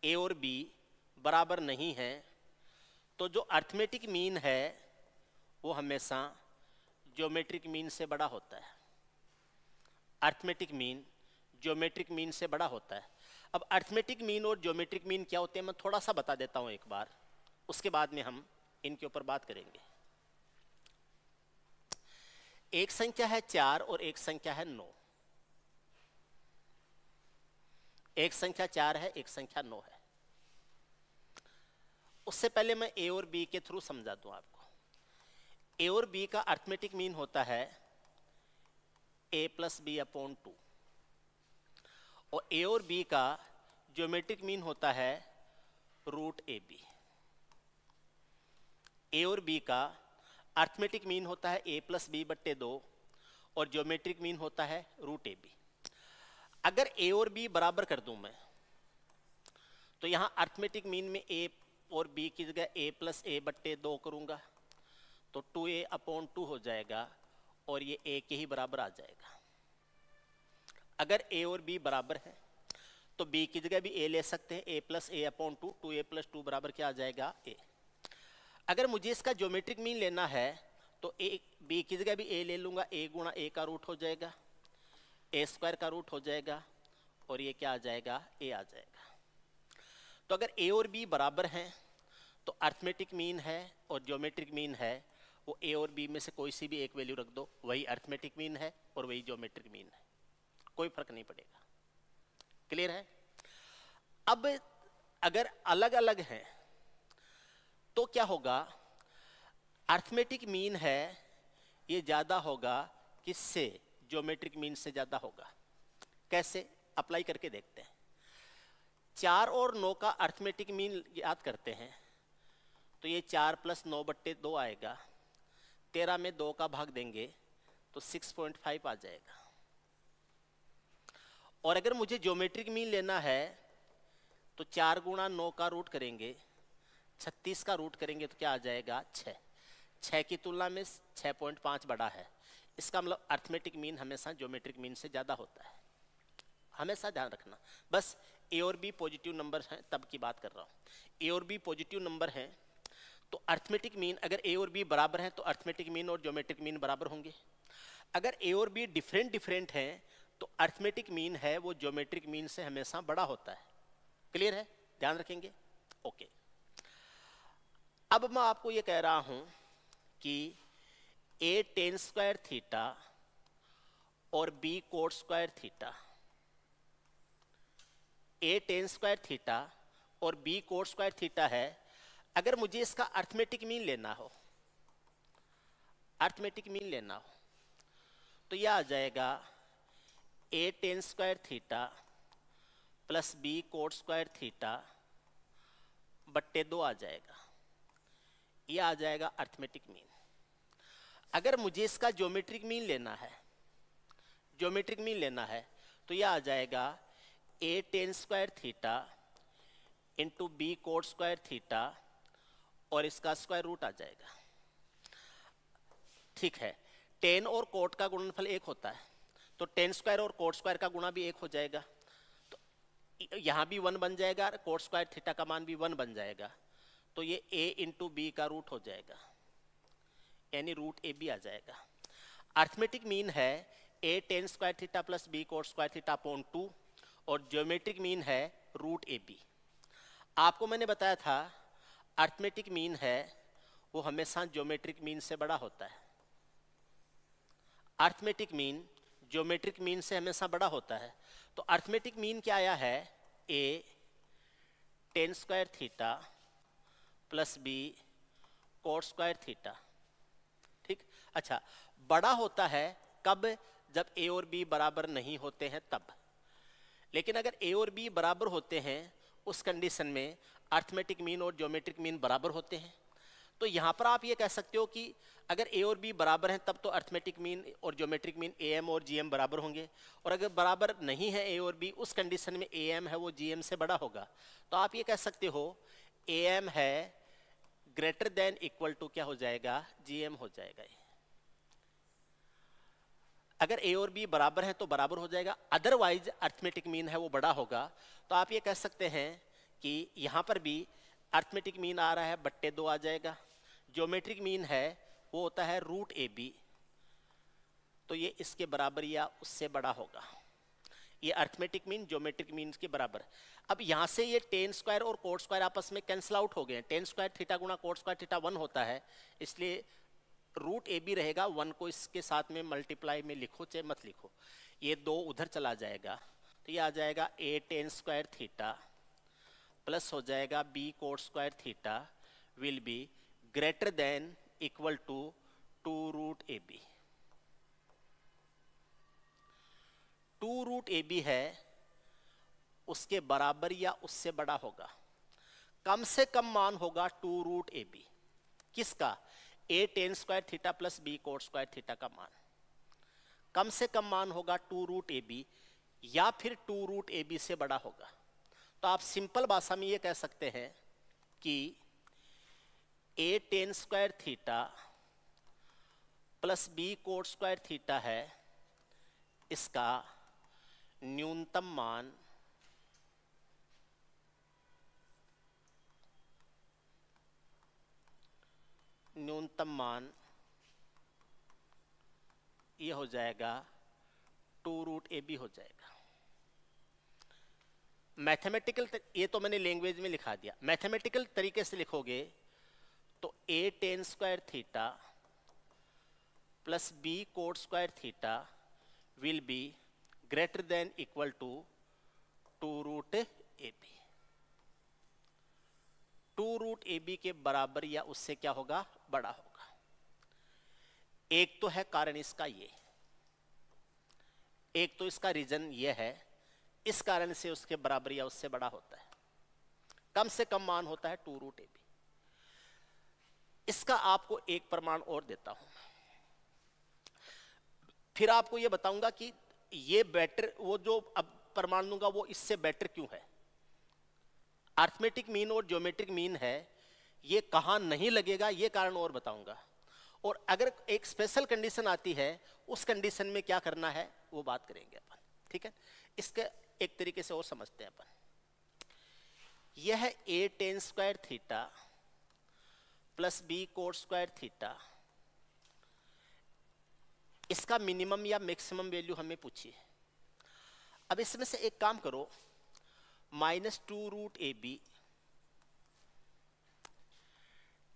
ए और बी बराबर नहीं है तो जो अरिथमेटिक मीन है वो हमेशा ज्योमेट्रिक मीन से बड़ा होता है। अरिथमेटिक मीन ज्योमेट्रिक मीन से बड़ा होता है। अब अरिथमेटिक मीन और ज्योमेट्रिक मीन क्या होते हैं मैं थोड़ा सा बता देता हूं एक बार, उसके बाद में हम इनके ऊपर बात करेंगे। एक संख्या है 4 और एक संख्या है 9। एक संख्या 4 है, एक संख्या 9 है। उससे पहले मैं ए और बी के थ्रू समझा दूं आपको। ए और बी का अरिथमेटिक मीन होता है ए प्लस बी अपॉन 2 और ए और बी का ज्योमेट्रिक मीन होता है रूट ए बी। ए और बी का अरिथमेटिक मीन होता है ए प्लस बी बट्टे 2 और ज्योमेट्रिक मीन होता है रूट ए बी। अगर ए और बी बराबर कर दूं मैं तो यहां अरिथमेटिक मीन में ए और बी की जगह ए प्लस ए बट्टे 2 करूंगा तो 2a अपॉन 2 हो जाएगा और ये a के ही बराबर आ जाएगा। अगर a और b बराबर है तो b की जगह भी a ले सकते हैं, a plus A upon 2, 2a plus 2 बराबर क्या आ जाएगा a। अगर मुझे इसका ज्योमेट्रिक मीन लेना है तो b की जगह भी a ले लूंगा, a गुणा a का रूट हो जाएगा, a स्क्वायर का रूट हो जाएगा और ये क्या आ जाएगा a आ जाएगा। तो अगर a और b बराबर हैं तो अरिथमेटिक मीन है और ज्योमेट्रिक मीन है वो ए और बी में से कोई सी भी एक वैल्यू रख दो, वही अरिथमेटिक मीन है और वही ज्योमेट्रिक मीन है, कोई फर्क नहीं पड़ेगा। क्लियर है। अब अगर अलग अलग हैं तो क्या होगा, अरिथमेटिक मीन है ये ज्यादा होगा किससे, ज्योमेट्रिक मीन से ज्यादा होगा। कैसे, अप्लाई करके देखते हैं। 4 और 9 का अरिथमेटिक मीन याद करते हैं तो ये 4 प्लस 9 बट्टे 2 आएगा, 13 में 2 का भाग देंगे तो 6.5 आ जाएगा। और अगर मुझे ज्योमेट्रिक मीन लेना है तो 4 गुणा 9 का रूट करेंगे, 36 का रूट करेंगे तो क्या आ जाएगा 6। 6 की तुलना में 6.5 बड़ा है, इसका मतलब अरिथमेटिक मीन हमेशा ज्योमेट्रिक मीन से ज्यादा होता है। हमेशा ध्यान रखना। बस ए और बी पॉजिटिव नंबर हैं तब की बात कर रहा हूं। ए और बी पॉजिटिव नंबर हैं तो अरिथमेटिक मीन, अगर ए और बी बराबर हैं तो अरिथमेटिक मीन और ज्योमेट्रिक मीन बराबर होंगे। अगर ए और बी डिफरेंट हैं तो अरिथमेटिक मीन है वो ज्योमेट्रिक मीन से हमेशा बड़ा होता है। क्लियर है, ध्यान रखेंगे। ओके, अब मैं आपको ये कह रहा हूं कि a tan स्क्वायर थीटा और b cot square theta, a tan square theta और b cot स्क्वायर थीटा है। अगर मुझे इसका अर्थमेटिक मीन लेना हो, अर्थमेटिक मीन लेना हो, तो यह आ जाएगा a tan square theta plus b cot square theta बट्टे 2 आ जाएगा। यह आ जाएगा अर्थमेटिक मीन। अगर मुझे इसका ज्योमेट्रिक मीन लेना है, ज्योमेट्रिक मीन लेना है, तो यह आ जाएगा a tan square theta into b cot square theta और इसका स्क्वायर रूट आ जाएगा। ठीक है, tan और cot का गुणनफल 1 होता है, तो tan स्क्वायर और cot स्क्वायर का गुणा भी 1 हो जाएगा, तो यहां भी 1 बन जाएगा, cot स्क्वायर थीटा का मान भी 1 बन जाएगा, तो ये a इंटू बी का रूट हो जाएगा, यानी रूट ए बी आ जाएगा। अर्थमेटिक मीन है a tan square theta plus b cot square theta upon 2 और ज्योमेट्रिक मीन है रूट ए बी। आपको मैंने बताया था अर्थमेटिक मीन है वो हमेशा ज्योमेट्रिक मीन से बड़ा होता है। अर्थमेटिक मीन ज्योमेट्रिक मीन से हमेशा बड़ा होता है। तो अर्थमेटिक मीन क्या आया है, a tan square theta plus b cot square theta. ठीक, अच्छा, बड़ा होता है कब? जब a और b बराबर नहीं होते हैं तब। लेकिन अगर a और b बराबर होते हैं उस कंडीशन में अर्थमेटिक मीन और ज्योमेट्रिक मीन बराबर होते हैं। तो यहां पर आप ये कह सकते हो कि अगर a और b बराबर हैं तब तो अर्थमेटिक मीन और ज्योमेट्रिक मीन am और gm बराबर होंगे, और अगर बराबर नहीं है a और b, उस कंडीशन में am है वो gm से बड़ा होगा। तो आप ये कह सकते हो am है ग्रेटर देन इक्वल टू क्या हो जाएगा, gm हो जाएगा। अगर a और b बराबर हैं तो बराबर हो जाएगा, अदरवाइज अर्थमेटिक मीन है वो बड़ा होगा। तो आप ये कह सकते हैं कि यहां पर भी अर्थमेटिक मीन आ रहा है बट्टे 2 आ जाएगा, ज्योमेट्रिक मीन है वो होता है रूट ए बी, तो ये इसके बराबर या उससे बड़ा होगा। ये अर्थमेटिक मीन ज्योमेट्रिक मीन के बराबर। अब यहां से ये tan स्क्वायर और cot स्क्वायर आपस में कैंसिल आउट हो गए हैं। tan स्क्वायर थीटा गुणा cot स्क्वायर थीटा 1 होता है, इसलिए रूट ए बी रहेगा। 1 को इसके साथ में मल्टीप्लाई में लिखो चाहे मत लिखो, ये 2 उधर चला जाएगा, तो ये आ जाएगा a tan square theta plus हो जाएगा b cot square theta will be greater than equal to 2 root A B. 2 root A B है उसके बराबर या उससे बड़ा होगा। कम से कम मान होगा 2 रूट ए बी। किसका? a tan square theta plus b cot square theta का मान। कम से कम मान होगा 2 रूट ए बी या फिर 2 रूट ए बी से बड़ा होगा। तो आप सिंपल भाषा में ये कह सकते हैं कि a tan square theta plus b cot square theta है, इसका न्यूनतम मान ये हो जाएगा 2 रूट ए बी हो जाएगा। मैथमेटिकल ये तो मैंने लैंग्वेज में लिखा दिया, मैथमेटिकल तरीके से लिखोगे तो a tan square theta plus b cot square theta will be greater than equal to 2 root A B. 2 root A B के बराबर या उससे क्या होगा, बड़ा होगा। एक तो है कारण इसका ये, एक तो इसका रीजन ये है, इस कारण से उसके बराबर या उससे बड़ा होता है। कम से कम मान होता है 2 रूट ए बी। इसका आपको एक प्रमाण और देता हूं, फिर आपको यह बताऊंगा कि ये बेटर, वो जो अब प्रमाण दूंगा वो इससे बेटर क्यों है। अर्थमेटिक मीन और ज्योमेट्रिक मीन है, ये कहां नहीं लगेगा ये कारण और बताऊंगा। और अगर एक स्पेशल कंडीशन आती है उस कंडीशन में क्या करना है वो बात करेंगे अपन, ठीक है। इसके एक तरीके से और समझते हैं अपन। यह है a tan square theta plus b cot square theta, इसका मिनिमम या मैक्सिमम वैल्यू हमें पूछी है। अब इसमें से एक काम करो, -2 रूट ए b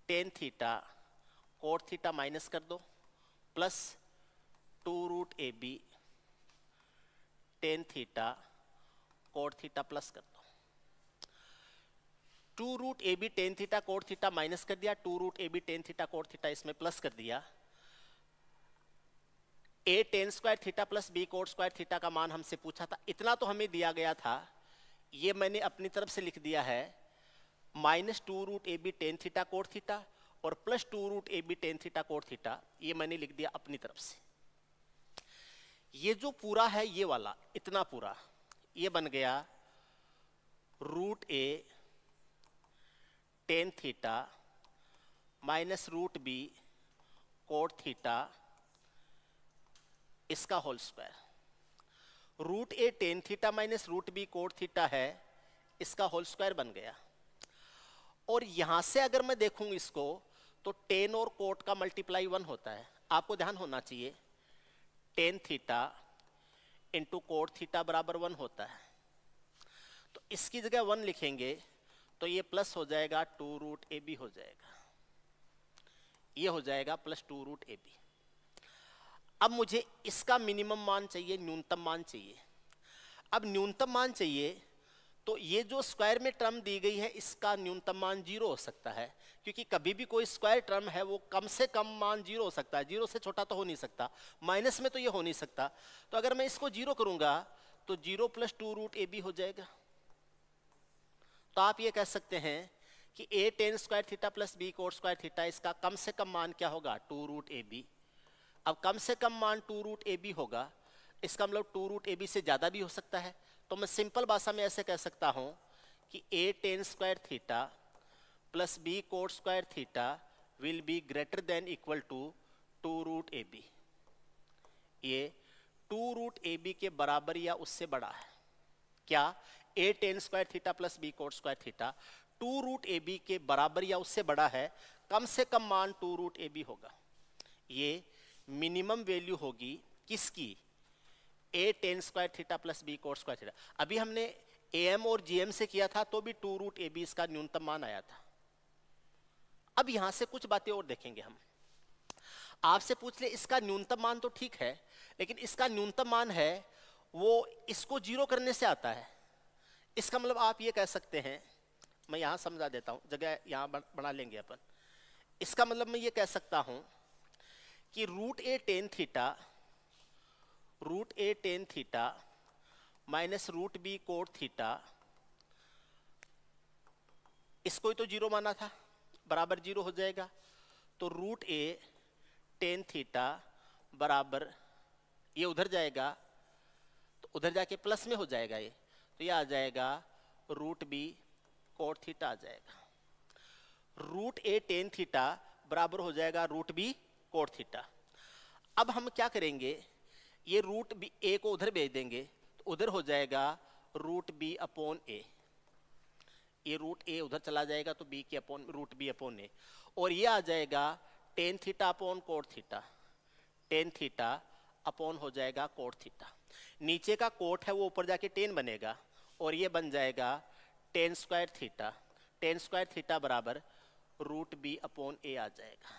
tan theta cot theta minus कर दो प्लस 2 रूट ए b tan theta cot theta plus कर दो। 2 रूट ए b tan theta cot theta minus कर दिया, 2 रूट ए b tan theta cot theta इसमें प्लस कर दिया। A tan square theta plus B cot square theta का मान हमसे पूछा था, इतना तो हमें दिया गया था, ये मैंने अपनी तरफ से लिख दिया है माइनस 2 रूट ए b tan theta cot theta और प्लस 2 रूट ए b tan theta cot theta, ये मैंने लिख दिया अपनी तरफ से। ये जो पूरा है ये वाला इतना पूरा ये बन गया root a tan theta minus root b cot theta इसका whole square. Root a tan theta minus root b cot theta है, इसका होल स्क्वायर बन गया। और यहां से अगर मैं देखूं इसको तो टेन और कोट का मल्टीप्लाई 1 होता है, आपको ध्यान होना चाहिए। Tan theta into cot theta बराबर 1 होता है, तो इसकी जगह 1 लिखेंगे तो ये प्लस हो जाएगा 2 रूट ए बी हो जाएगा, ये हो जाएगा प्लस 2 रूट ए बी। अब मुझे इसका मिनिमम मान चाहिए, न्यूनतम मान चाहिए। अब न्यूनतम मान चाहिए तो ये जो स्क्वायर में टर्म दी गई है इसका न्यूनतम मान 0 हो सकता है, क्योंकि कभी भी कोई स्क्वायर टर्म है वो कम से कम मान 0 हो सकता है, 0 से छोटा तो हो नहीं सकता, माइनस में तो ये हो नहीं सकता। तो अगर मैं इसको 0 करूंगा तो 0 प्लस 2 रूट ए बी हो जाएगा। तो आप ये कह सकते हैं कि a tan square theta plus B cot square theta इसका कम से कम मान क्या होगा 2 रूट ए बी। अब कम से कम मान 2 रूट ए बी होगा, इसका मतलब 2 रूट ए बी से ज्यादा भी हो सकता है। तो मैं सिंपल भाषा में ऐसे कह सकता हूं कि a tan square theta plus B cot square theta will be greater than equal to 2 root A b. ये 2 रूट ए बी के बराबर या उससे बड़ा है। क्या a tan square theta plus B cot square theta 2 root A B के बराबर या उससे बड़ा है, कम से कम मान 2 रूट ए बी होगा। ये मिनिमम वैल्यू होगी किसकी, a tan square theta plus B cot square theta. अभी हमने ए एम और जी एम से किया था तो भी 2 रूट ए बी इसका न्यूनतम मान आया था। अब यहां से कुछ बातें और देखेंगे हम। आपसे पूछ ले इसका न्यूनतम मान तो ठीक है, लेकिन इसका न्यूनतम मान है वो इसको 0 करने से आता है। इसका मतलब आप ये कह सकते हैं, मैं यहां समझा देता हूं, जगह यहां बना लेंगे अपन। इसका मतलब मैं ये कह सकता हूं कि root a tan theta minus root b cot theta, इसको ही तो 0 माना था, बराबर 0 हो जाएगा। तो रूट ए टेन थीटा बराबर ये उधर जाएगा तो उधर जाके प्लस में हो जाएगा, ये तो ये आ जाएगा रूट बी कोट थीटा आ जाएगा। रूट ए टेन थीटा बराबर हो जाएगा रूट बी कोट थीटा। अब हम क्या करेंगे, ये रूट बी ए को उधर भेज देंगे तो उधर हो जाएगा रूट बी अपॉन ए। ये रूट ए उधर चला जाएगा तो बी के अपॉन रूट बी अपॉन ए, और ये आ जाएगा tan theta upon cot theta, tan theta upon हो जाएगा कोट थीटा। नीचे का कोट है वो ऊपर जाके टेन बनेगा और ये बन जाएगा ten square theta, ten square theta बराबर रूट बी अपॉन ए आ जाएगा।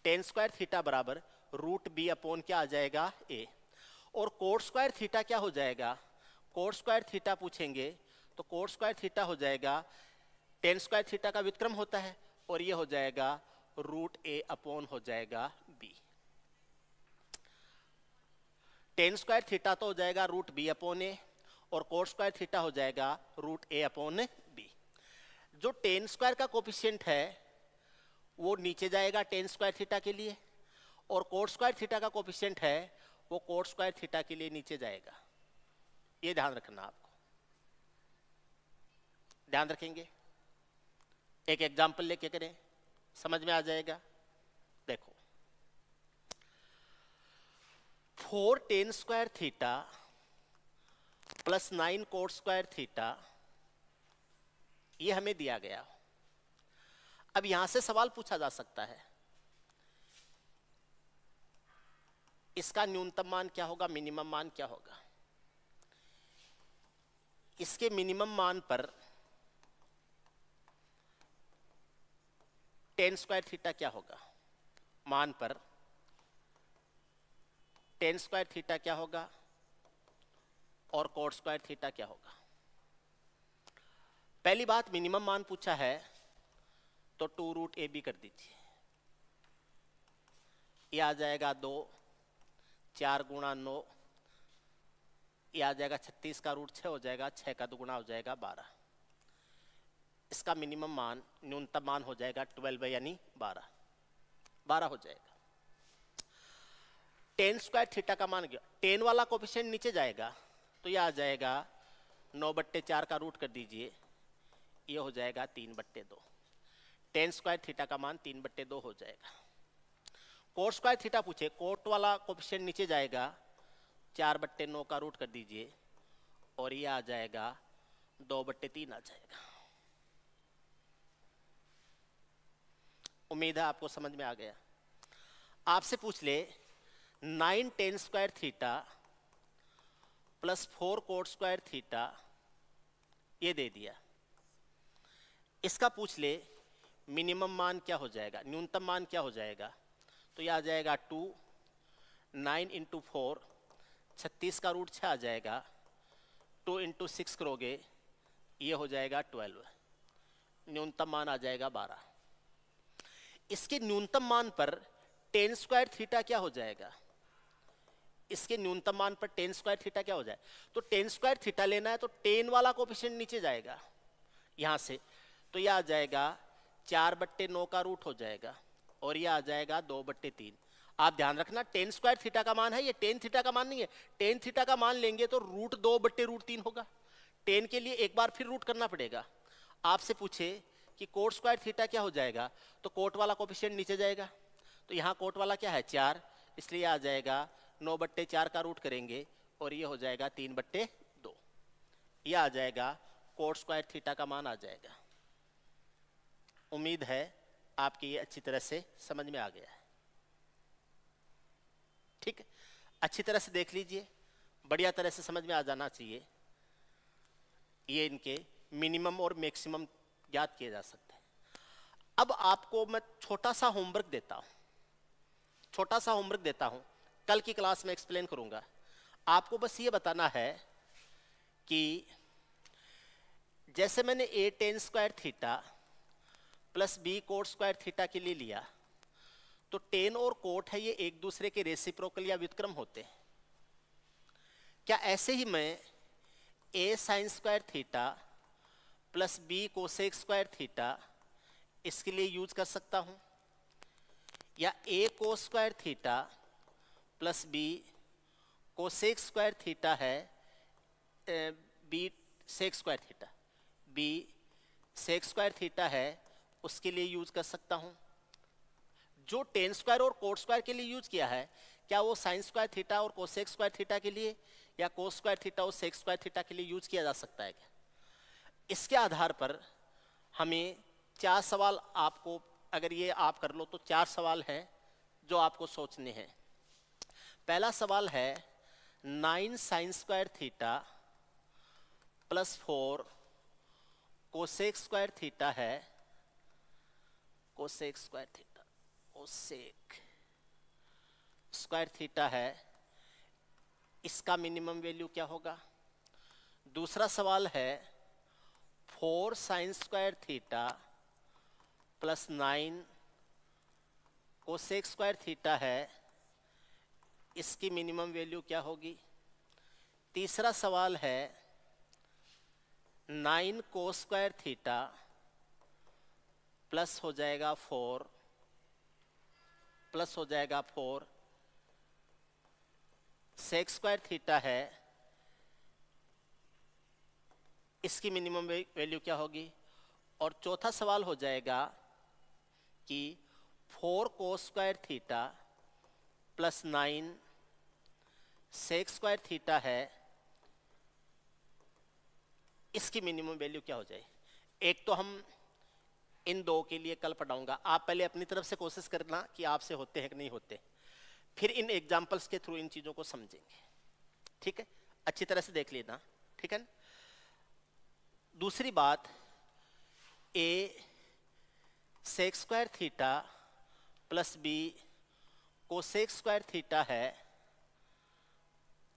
टेन स्क्वायर थीटा बराबर रूट बी अपॉन क्या आ जाएगा ए। और कोट स्क्वायर थीटा क्या हो जाएगा, कोट स्क्वायर थीटा पूछेंगे तो कोट स्क्वायर थीटा हो जाएगा टेन स्क्वायर थीटा का व्युत्क्रम होता है और ये हो जाएगा रूट ए अपॉन हो जाएगा बी। टेन स्क्वायर थीटा तो हो जाएगा रूट बी अपॉन ए और कोट स्क्वायर थीटा हो जाएगा रूट ए अपॉन बी। जो टेन स्क्वायर का कोफिशिएंट है वो नीचे जाएगा टेन स्क्वायर थीटा के लिए, और कोट स्क्वायर थीटा का कोफिशिएंट है वो कोट स्क्वायर थीटा के लिए नीचे जाएगा। ये ध्यान रखना, आपको ध्यान रखेंगे। एक एग्जांपल लेके करें, समझ में आ जाएगा। देखो 4 ten square theta plus 9 coat square theta, ये हमें दिया गया। अब यहां से सवाल पूछा जा सकता है इसका न्यूनतम मान क्या होगा, मिनिमम मान क्या होगा। इसके मिनिमम मान पर टेन स्क्वायर थीटा क्या होगा, मान पर टेन स्क्वायर थीटा क्या होगा और कोट स्क्वायर थीटा क्या होगा। पहली बात, मिनिमम मान पूछा है तो 2√AB कर दीजिए, ये आ जाएगा 2, 4 गुणा 9, ये आ जाएगा 36 का रूट 6 हो जाएगा, 6 का दुगुना हो जाएगा 12। इसका मिनिमम मान, न्यूनतम मान हो जाएगा 12 यानी 12 हो जाएगा। टेन स्क्वायर थीटा का मान गया, टेन वाला कोफिशिएंट नीचे जाएगा तो ये आ जाएगा 9/4 का रूट कर दीजिए, ये हो जाएगा 3/2। टेन स्क्वायर थीटा का मान 3/2 हो जाएगा। कोट स्क्वायर थीटा पूछे, कोट वाला कोफिशिएंट नीचे जाएगा, 4/9 का रूट कर दीजिए और ये आ जाएगा 2/3 आ जाएगा। उम्मीद है आपको समझ में आ गया। आपसे पूछ ले 9 ten square theta plus 4 coat square theta, ये दे दिया। इसका पूछ ले मिनिमम मान क्या हो जाएगा, न्यूनतम मान क्या हो जाएगा, तो ये आ जाएगा 2, 9 इंटू 4, 36 का रूट 6 आ जाएगा, 2 इंटू 6 करोगे ये हो जाएगा 12, न्यूनतम मान आ जाएगा 12। इसके न्यूनतम मान पर टेन स्क्वायर थीटा क्या हो जाएगा, इसके न्यूनतम मान पर टेन स्क्वायर थीटा क्या हो जाए, तो टेन स्क्वायर थीटा लेना है तो टेन वाला कोफिशिएंट नीचे जाएगा यहां से, तो यह आ जाएगा 4/9 का रूट हो जाएगा और यह आ जाएगा 2/3। आप ध्यान रखना टेन स्क्वायर थीटा का मान है, ये टेन थीटा का मान नहीं है। टेन थीटा का मान लेंगे तो रूट 2/√3 होगा, टेन के लिए एक बार फिर रूट करना पड़ेगा। आपसे पूछे कि कोट स्क्वायर थीटा क्या हो जाएगा, तो कोट वाला कोफिशिएंट नीचे जाएगा, तो यहाँ कोट वाला क्या है 4, इसलिए आ जाएगा 9/4 का रूट करेंगे और ये हो जाएगा 3/2, ये आ जाएगा कोट स्क्वायर थीटा का मान आ जाएगा। उम्मीद है आपकी ये अच्छी तरह से समझ में आ गया है। ठीक है, अच्छी तरह से देख लीजिए, बढ़िया तरह से समझ में आ जाना चाहिए। ये इनके मिनिमम और मैक्सिमम ज्ञात किए जा सकते हैं। अब आपको मैं छोटा सा होमवर्क देता हूं, कल की क्लास में एक्सप्लेन करूंगा। आपको बस ये बताना है कि जैसे मैंने a ten square theta plus b cot square theta के लिए लिया, तो टेन और कोट है ये एक दूसरे के रेसिप्रोकल या व्युत्क्रम होते हैं। क्या ऐसे ही मैं a sine square theta plus b cosec square theta इसके लिए यूज कर सकता हूं, या a cos square theta plus b cosec square theta है, b sec square theta, b sec square theta है, उसके लिए यूज कर सकता हूं। जो टेन स्क्वायर और कोट स्क्वायर के लिए यूज किया है, क्या वो साइन स्क्वायर थीटा और कोसेक स्क्वायर थीटा के लिए या कोस स्क्वायर थीटा और सेक स्क्वायर थीटा के लिए यूज किया जा सकता है क्या? इसके आधार पर हमें 4 सवाल, आपको अगर ये आप कर लो तो 4 सवाल हैं जो आपको सोचने हैं। पहला सवाल है 9 sine square theta plus 4 cosec square theta है, cosec square theta, cosec square theta है, इसका मिनिमम वैल्यू क्या होगा। दूसरा सवाल है 4 sign square theta plus 9 cosec square theta है, इसकी मिनिमम वैल्यू क्या होगी। तीसरा सवाल है 9 कोस स्क्वायर थीटा प्लस हो जाएगा 4 प्लस हो जाएगा 4 सेक स्क्वायर थीटा है, इसकी मिनिमम वैल्यू क्या होगी। और चौथा सवाल हो जाएगा कि 4 cos square theta plus 9 sec square theta है, इसकी मिनिमम वैल्यू क्या हो जाए। एक तो हम इन दो के लिए कल पढ़ाऊंगा, आप पहले अपनी तरफ से कोशिश करना कि आपसे होते हैं कि नहीं होते, फिर इन एग्जाम्पल्स के थ्रू इन चीजों को समझेंगे। ठीक है, अच्छी तरह से देख लेना, ठीक है ना। दूसरी बात, a sec square theta plus b cosec square theta है,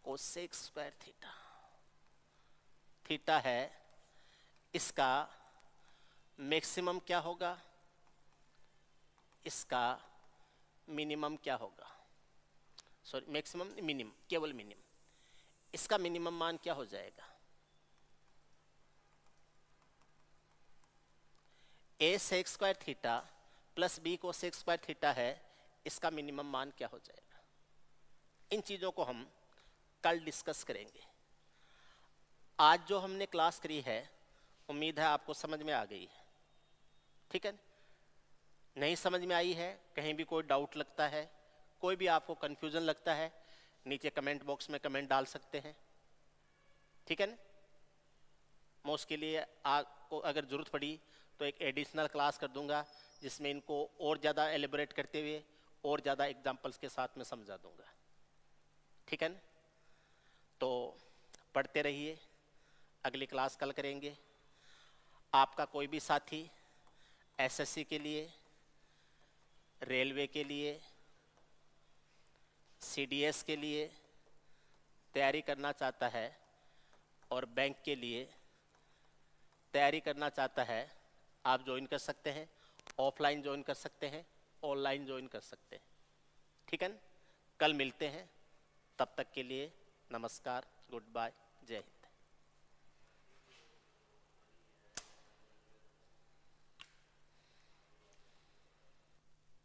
कोसेक स्क्वायर थीटा है, इसका मैक्सिमम क्या होगा, इसका मिनिमम क्या होगा, सॉरी मैक्सिमम मिनिमम, केवल मिनिमम, इसका मिनिमम मान क्या हो जाएगा, a sec square theta plus b cosec square theta है, इसका मिनिमम मान क्या हो जाएगा। इन चीजों को हम कल डिस्कस करेंगे। आज जो हमने क्लास करी है उम्मीद है आपको समझ में आ गई है, ठीक है। नहीं समझ में आई है, कहीं भी कोई डाउट लगता है, कोई भी आपको कंफ्यूजन लगता है, नीचे कमेंट बॉक्स में कमेंट डाल सकते हैं, ठीक है ना। मैं उसके लिए आपको अगर जरूरत पड़ी तो एक एडिशनल क्लास कर दूंगा जिसमें इनको और ज़्यादा एलिबोरेट करते हुए और ज़्यादा एग्जाम्पल्स के साथ में समझा दूंगा, ठीक है ना। तो पढ़ते रहिए, अगली क्लास कल करेंगे। आपका कोई भी साथी एसएससी के लिए, रेलवे के लिए, सीडीएस के लिए तैयारी करना चाहता है और बैंक के लिए तैयारी करना चाहता है, आप ज्वाइन कर सकते हैं, ऑफलाइन ज्वाइन कर सकते हैं, ऑनलाइन ज्वाइन कर सकते हैं, ठीक है ना। कल मिलते हैं, तब तक के लिए नमस्कार, गुड बाय, जय हिंद।